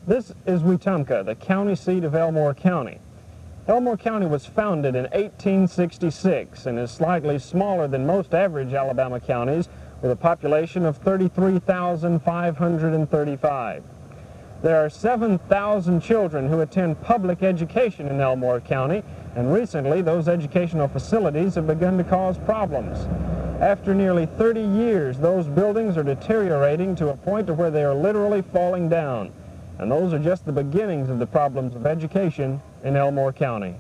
This is Wetumpka, the county seat of Elmore County. Elmore County was founded in 1866 and is slightly smaller than most average Alabama counties, with a population of 33,535. There are 7,000 children who attend public education in Elmore County, and recently those educational facilities have begun to cause problems. After nearly 30 years, those buildings are deteriorating to a point to where they are literally falling down. And those are just the beginnings of the problems of education in Elmore County.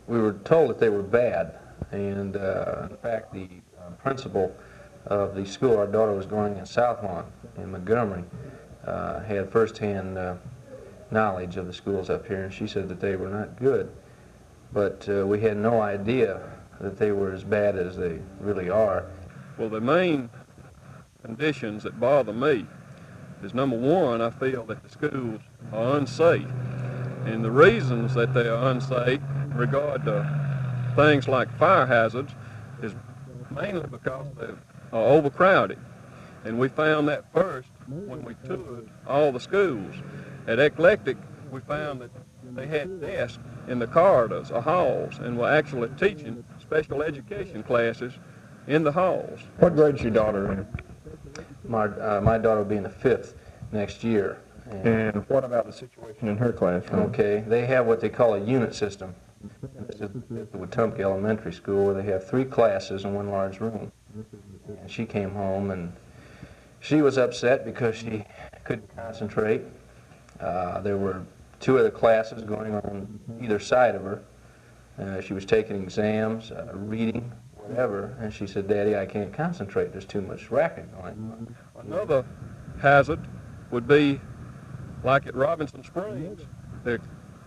We were told that they were bad, and in fact the principal of the school our daughter was going in, South Lawn in Montgomery, had firsthand knowledge of the schools up here, and she said that they were not good, but we had no idea that they were as bad as they really are. Well, the main conditions that bother me is, number one, I feel that the schools are unsafe, and the reasons that they are unsafe in regard to things like fire hazards is mainly because they are overcrowded. And we found that first when we toured all the schools. At Eclectic, we found that they had desks in the corridors or halls and were actually teaching special education classes in the halls. What grade's your daughter in? My daughter will be in the 5th next year. And what about the situation in her classroom? Okay, they have what they call a unit system. This is at the Wetumpka Elementary School, where they have 3 classes in one large room. And she came home and she was upset because she couldn't concentrate. There were 2 other classes going on either side of her. She was taking exams, reading, whatever, and she said, "Daddy, I can't concentrate. There's too much racket going on." Another hazard would be like at Robinson Springs. The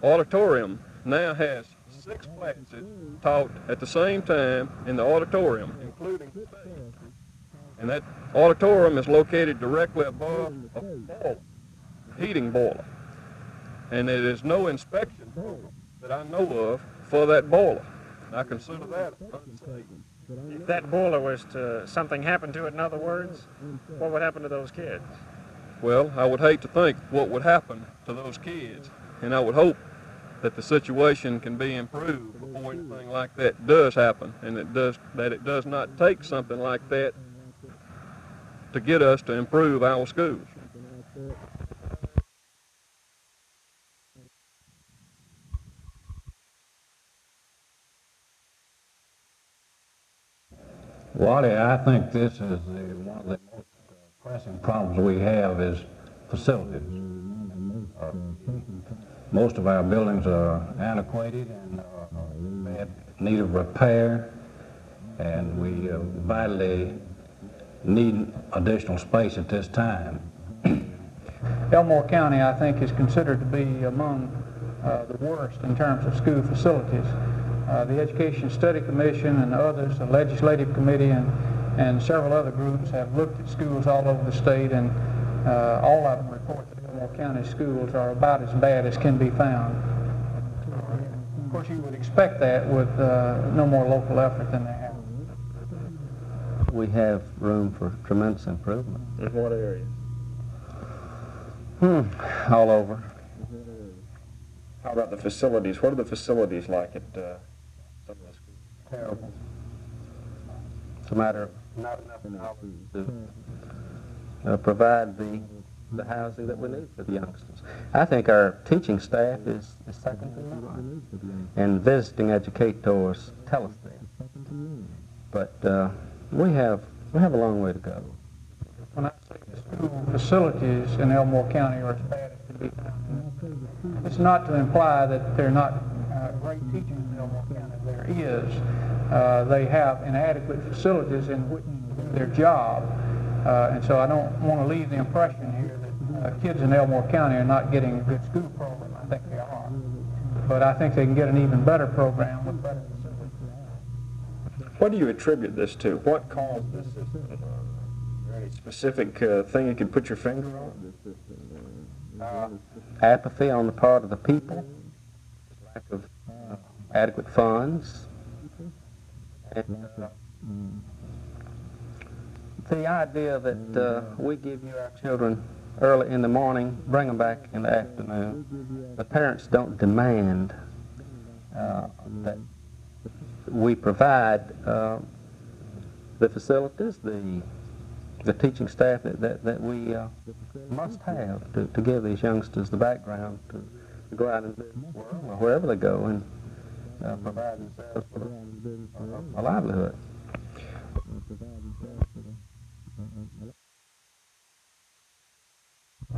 auditorium now has 6 classes taught at the same time in the auditorium, including the stage. And that auditorium is located directly above a boiler, heating boiler. And there is no inspection program that I know of for that boiler. I consider that unsafe. If that boiler was to, something happen to it, in other words, what would happen to those kids? Well, I would hate to think what would happen to those kids, and I would hope that the situation can be improved before anything like that does happen, and that it does not take something like that to get us to improve our schools. Waddy, I think this is one of the most pressing problems we have is facilities. most of our buildings are antiquated and bad, need of repair, and we vitally need additional space at this time. Elmore County, I think, is considered to be among the worst in terms of school facilities. The Education Study Commission and others, the Legislative Committee and several other groups have looked at schools all over the state, and all of them report that Elmore County schools are about as bad as can be found. Of course, you would expect that with no more local effort than they have. We have room for tremendous improvement. In what areas? All over. How about the facilities? What are the facilities like at some of the schools? Terrible. It's a matter of not enough dollars to provide the housing that we need for the youngsters. I think our teaching staff is second to none, and visiting educators tell us that. But we have a long way to go. When I say the school facilities in Elmore County are as bad as can be found, it's not to imply that they're not great teachers in Elmore County. There is. They have inadequate facilities in which to do their job, and so I don't want to leave the impression here that kids in Elmore County are not getting a good school program. I think they are, but I think they can get an even better program with better facilities. What do you attribute this to? What caused this system? Is there any specific thing you could put your finger on? Apathy on the part of the people, lack of adequate funds, and the idea that we give you our children early in the morning, bring them back in the afternoon. The parents don't demand that we provide the facilities, the teaching staff that we must have to give these youngsters the background to go out and live or wherever they go and provide themselves with a livelihood.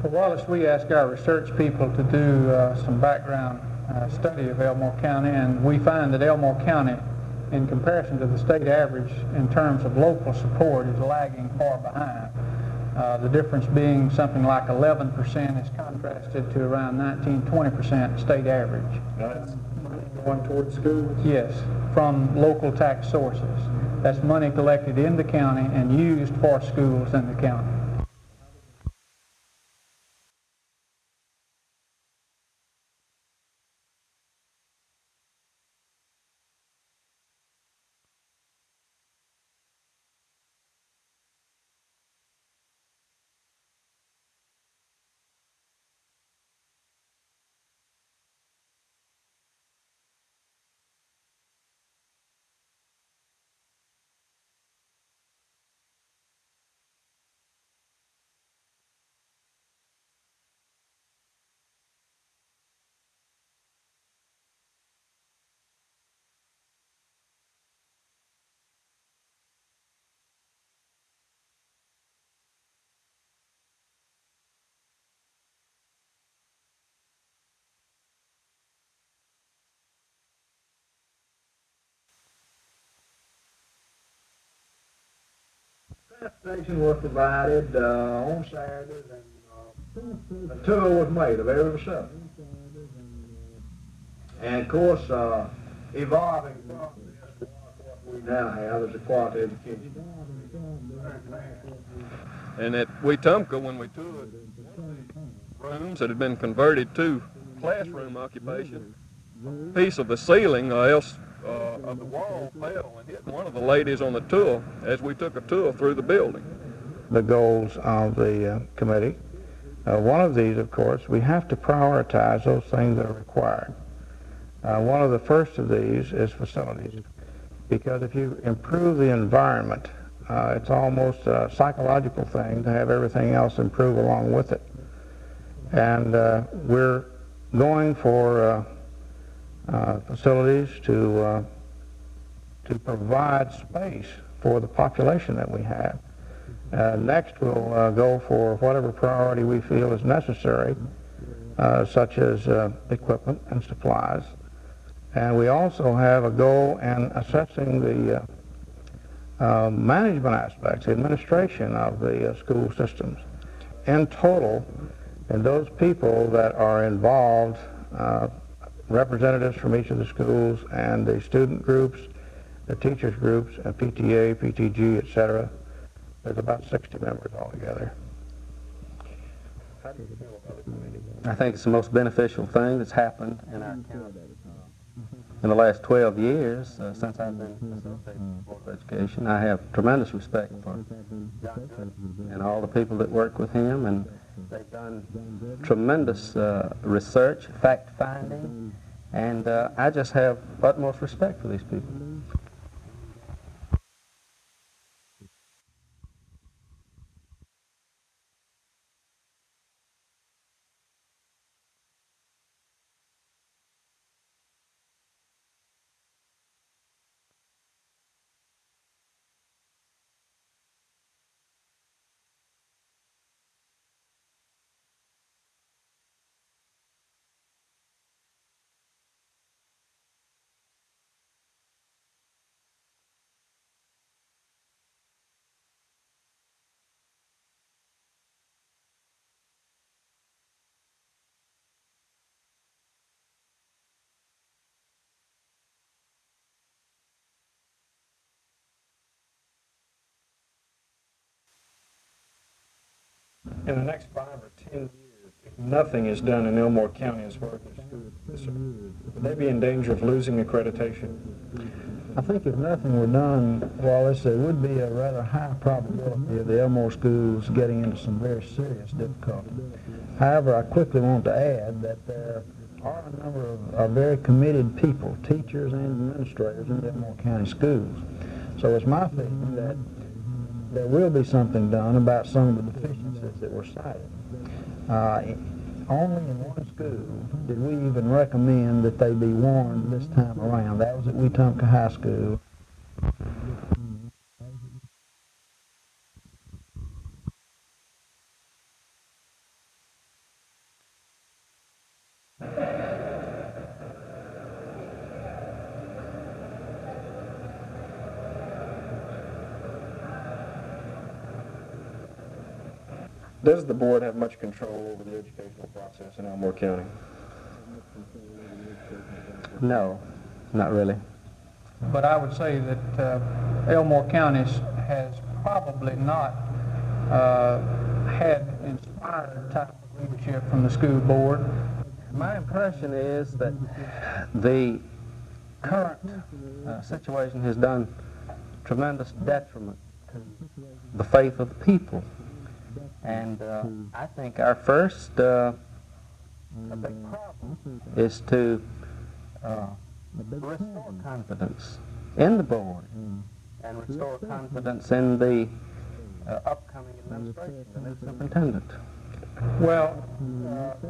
For Wallace, we asked our research people to do some background study of Elmore County, and we find that Elmore County, in comparison to the state average in terms of local support, is lagging far behind. The difference being something like 11% is contrasted to around 19-20% state average. That's going towards schools? Yes, from local tax sources. That's money collected in the county and used for schools in the county. Transportation was provided on Saturdays, and a tour was made of every facility. And of course, evolving from this to what we now have is a quality education. And at Wetumpka, when we toured rooms that had been converted to classroom occupation, a piece of the ceiling of the wall fell and hit one of the ladies on the tour as we took a tour through the building. The goals of the committee. One of these, of course, we have to prioritize those things that are required. One of the first of these is facilities, because if you improve the environment, it's almost a psychological thing to have everything else improve along with it. And we're going for facilities to provide space for the population that we have. Next, we'll go for whatever priority we feel is necessary such as equipment and supplies. And we also have a goal in assessing the management aspects, the administration of the school systems. In total, and those people that are involved, representatives from each of the schools and the student groups, the teachers groups, and PTA, PTG, etc., there's about 60 members altogether. I think it's the most beneficial thing that's happened in our county in the last 12 years since I've been associated with the Board of Education. I have tremendous respect for John and all the people that work with him, and they've done tremendous research, fact-finding, and I just have utmost respect for these people. In the next 5 or 10 years, if nothing is done in Elmore County as far as the school is concerned, would they be in danger of losing accreditation? I think if nothing were done, Wallace, there would be a rather high probability of the Elmore schools getting into some very serious difficulty. However, I quickly want to add that there are a number of very committed people, teachers and administrators in the Elmore County schools. So it's my feeling that there will be something done about some of the deficiencies that were cited. Only in one school did we even recommend that they be warned this time around. That was at Wetumpka High School. Does the board have much control over the educational process in Elmore County? No, not really. But I would say that Elmore County has probably not had inspired type of leadership from the school board. My impression is that the current situation has done tremendous detriment to the faith of the people. And I think our first big problem is to restore confidence in the board and restore confidence in the upcoming administration, the new superintendent. Well,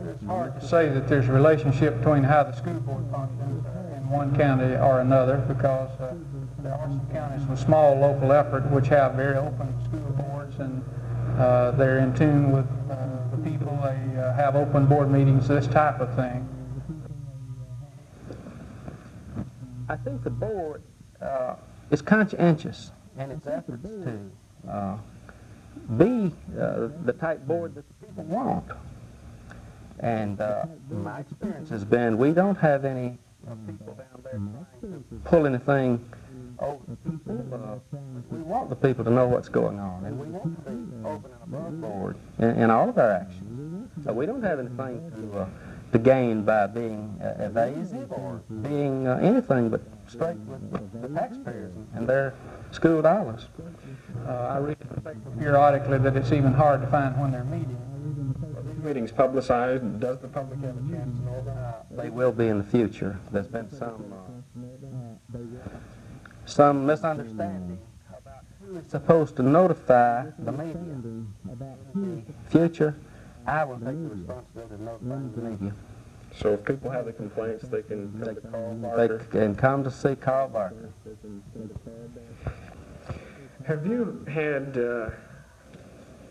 it's hard to say that there's a relationship between how the school board functions in one county or another, because there are some counties with small local effort which have very open school boards, and they're in tune with the people. They have open board meetings, this type of thing. I think the board is conscientious in its efforts to be the type board that the people want. And my experience has been we don't have any people down there trying to pull anything over the people. We want the people to know what's going on, and we want to be open and above board in all of our actions. So we don't have anything to gain by being evasive or being anything but straight with the taxpayers and their school dollars. I read in the paper periodically that it's even hard to find when they're meeting. Are these meetings publicized? Does the public have a chance to know about They will be in the future. There's been some misunderstanding about who is supposed to notify the media. In the future, I will take the responsibility of notifying the media. So if people have the complaints, they can come to Carl They Barker? can come to see Carl Barker. Have you had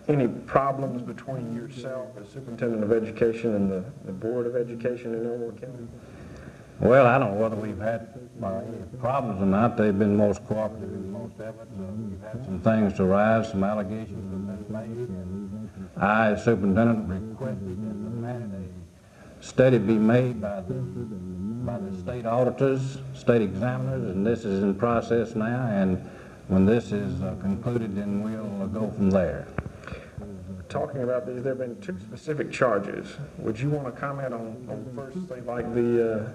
any problems between yourself as superintendent of education and the Board of Education in Elmore County? Well, I don't know whether we've had any problems or not. They've been most cooperative in most efforts. We've had some things to rise, some allegations have been made, and I, as superintendent, requested and demanded a study be made by the state auditors, state examiners, and this is in process now, and when this is concluded, then we'll go from there. Talking about these, there have been two specific charges. Would you want to comment on first, say, like the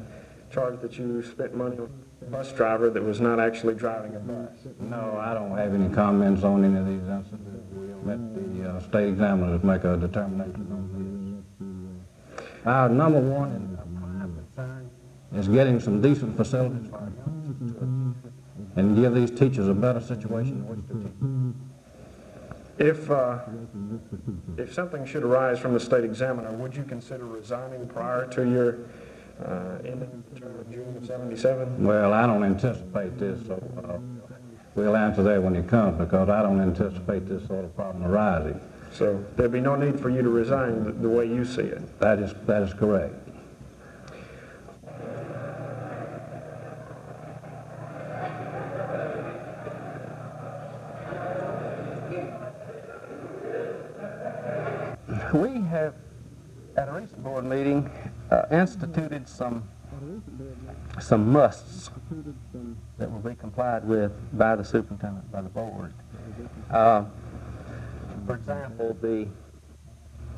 charge that you spent money on a bus driver that was not actually driving a bus? No, I don't have any comments on any of these incidents. We'll let the state examiners make a determination on this. Our number one and prime concern is getting some decent facilities for our young teachers and give these teachers a better situation in which to teach. If something should arise from the state examiner, would you consider resigning prior to your ending term of June of '77? Well, I don't anticipate this, so we'll answer that when it comes, because I don't anticipate this sort of problem arising. So there'd be no need for you to resign the way you see it? That is correct. We have, at a recent board meeting, instituted some musts that will be complied with by the superintendent, by the board. For example, the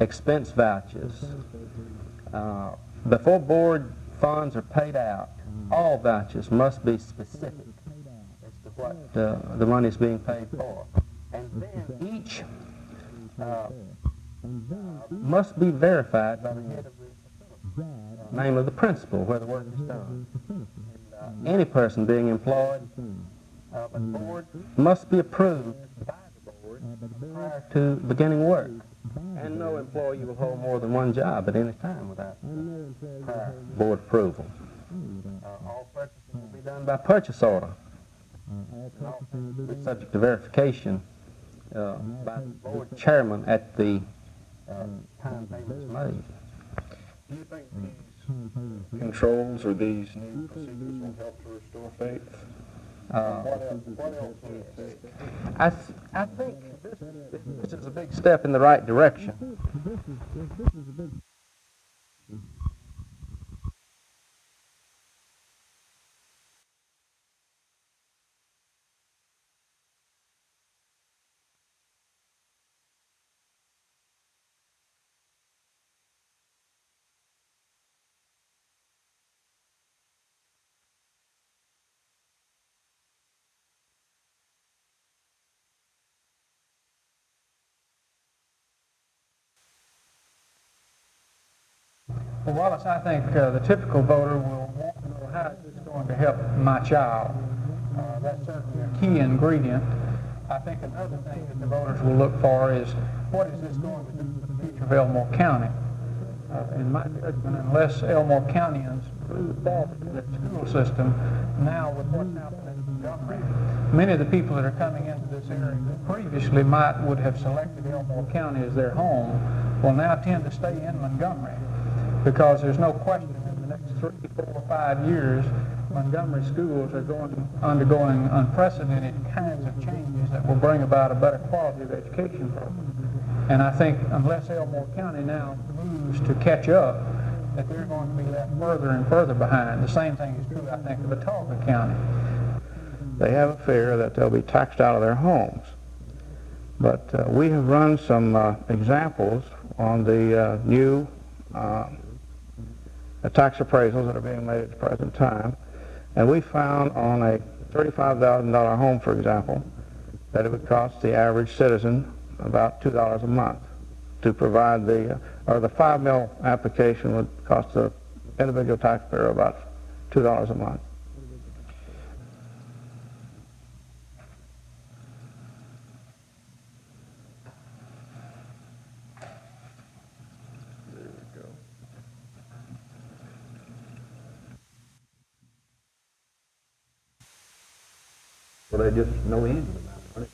expense vouchers. Before board funds are paid out, all vouchers must be specific as to what the money is being paid for. And then each must be verified by the head of the facility, name of the principal where the work is done. And, any person being employed by the board must be approved by the board prior to beginning work. And no employee will hold more than one job at any time without prior board approval. All purchases will be done by purchase order. And all things will be subject to verification by the board chairman at the time payment is made. Do you think these controls or these new procedures will help to restore faith? What else do you think? I think this is a big step in the right direction. Well, Wallace, I think the typical voter will want to know how is this going to help my child. That's certainly a key ingredient. I think another thing that the voters will look for is what is this going to do for the future of Elmore County. In my judgment, unless Elmore Countyans move forward to their school system, now with what's happening in Montgomery, many of the people that are coming into this area that previously would have selected Elmore County as their home will now tend to stay in Montgomery, because there's no question in the next 3, 4, 5 years, Montgomery schools are undergoing unprecedented kinds of changes that will bring about a better quality of education program. And I think unless Elmore County now moves to catch up, that they're going to be left further and further behind. The same thing is true, I think, of Watauga County. They have a fear that they'll be taxed out of their homes. But we have run some examples on the new tax appraisals that are being made at the present time. And we found on a $35,000 home, for example, that it would cost the average citizen about $2 a month to provide the 5 mil application would cost the individual taxpayer about $2 a month. Well, they just know anything about money.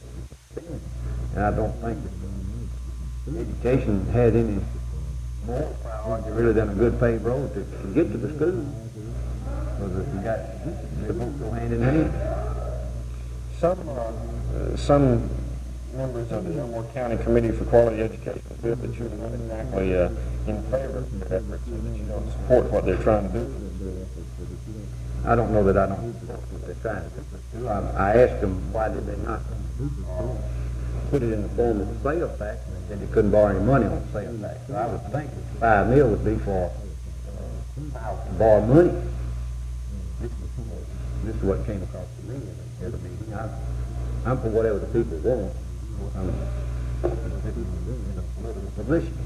And I don't think education had any more priority really than a good paved road to get to the school. Because if you got, they both go hand in hand. Some members of the Elmore County Committee for Quality Education feel that you're not exactly in favor of their efforts and that you don't support what they're trying to do. I don't know that I don't support what they're trying to do. I asked them why did they not put it in the form of a sales tax, and they said they couldn't borrow any money on the sales tax. So I would think that 5 mil would be for to borrow money. This is what came across to me at the meeting. I'm for whatever the people want. I'm in a political position.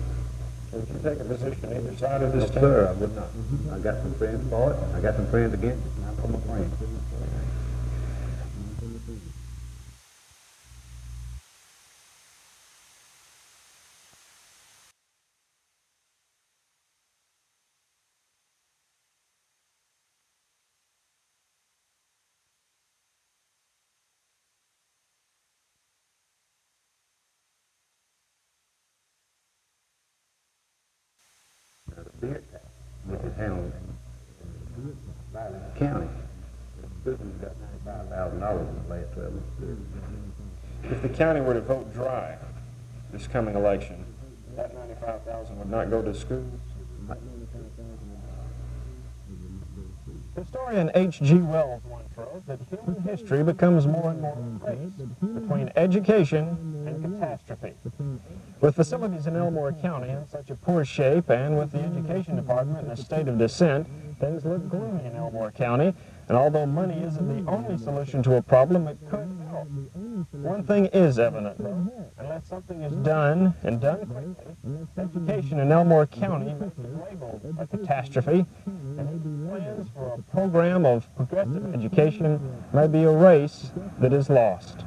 Would you take a position either side of this? No, sir, I would not. I got some friends for it. I got some friends against it, and I'm for my friends. The beer tax, which is handled by the county. The students got $95,000 in the last 12 months. If the county were to vote dry this coming election, that $95,000 would not go to schools. Historian H.G. Wells once wrote that human history becomes more and more a race between education and catastrophe. With facilities in Elmore County in such a poor shape and with the education department in a state of descent, things look gloomy in Elmore County, and although money isn't the only solution to a problem, it could help. One thing is evident, though. Unless something is done, and done quickly, education in Elmore County may be labeled a catastrophe, and plans for a program of progressive education may be a race that is lost.